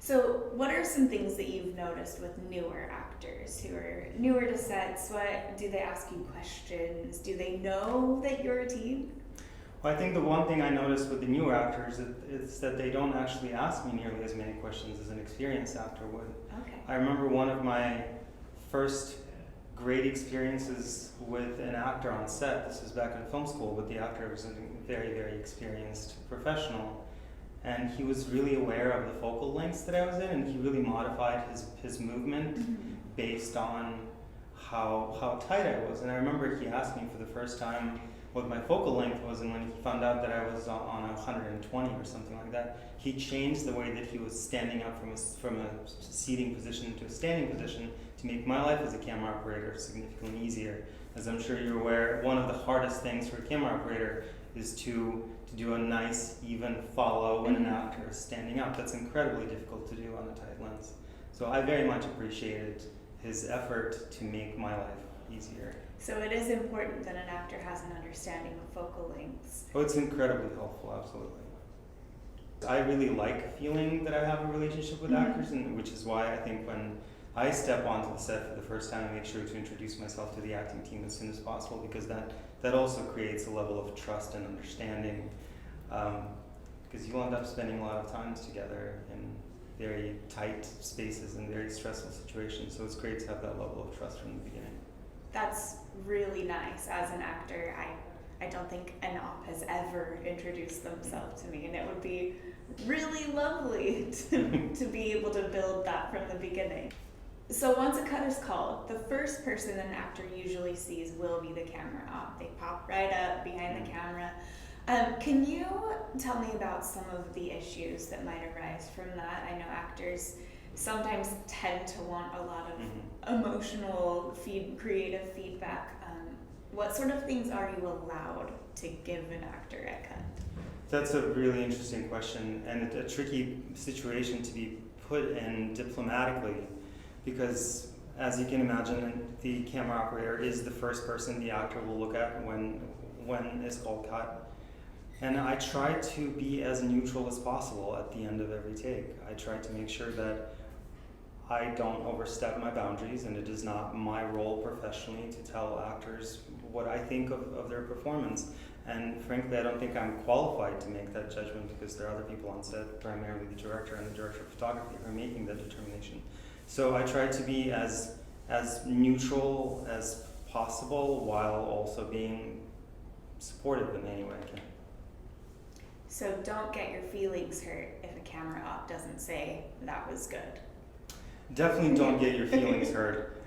So what are some things that you've noticed with newer actors who are newer to sets? What do they ask you questions? Do they know that you're a team? Well, I think the one thing I noticed with the newer actors is that they don't actually ask me nearly as many questions as an experienced actor would. Okay. I remember one of my first great experiences with an actor on set. This was back in film school, but the actor was a very, very experienced professional. And he was really aware of the focal lengths that I was in, and he really modified his movement based on how tight I was. And I remember he asked me for the first time what my focal length was, and when he found out that I was on 120 or something like that, he changed the way that he was standing up from a seating position to a standing position to make my life as a camera operator significantly easier. As I'm sure you're aware, one of the hardest things for a camera operator is to do a nice, even follow when an actor is standing up. That's incredibly difficult to do on a tight lens. So I very much appreciated his effort to make my life easier. So it is important that an actor has an understanding of focal lengths. Oh, it's incredibly helpful, absolutely. I really like feeling that I have a relationship with actors, and which is why I think when I step onto the set for the first time, I make sure to introduce myself to the acting team as soon as possible, because that also creates a level of trust and understanding, because you'll end up spending a lot of times together in very tight spaces and very stressful situations, so it's great to have that level of trust from the beginning. That's really nice. As an actor, I don't think an op has ever introduced themselves to me, and it would be really lovely to be able to build that from the beginning. So once a cut is called, the first person an actor usually sees will be the camera op. They pop right up behind the camera. Can you tell me about some of the issues that might arise from that? I know actors sometimes tend to want a lot of emotional, creative feedback. What sort of things are you allowed to give an actor at cut? That's a really interesting question, and a tricky situation to be put in diplomatically, because as you can imagine, the camera operator is the first person the actor will look at when it's called cut. And I try to be as neutral as possible at the end of every take. I try to make sure that I don't overstep my boundaries, and it is not my role professionally to tell actors what I think of their performance. And frankly, I don't think I'm qualified to make that judgment, because there are other people on set, primarily the director and the director of photography, who are making that determination. So I try to be as neutral as possible while also being supportive in any way I can. So don't get your feelings hurt if a camera op doesn't say that was good. Definitely don't get your feelings hurt.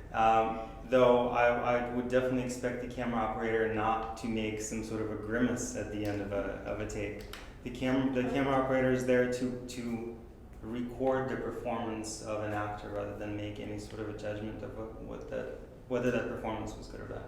Though I would definitely expect the camera operator not to make some sort of a grimace at the end of a take. The camera operator is there to record the performance of an actor rather than make any sort of a judgment of whether that performance was good or bad.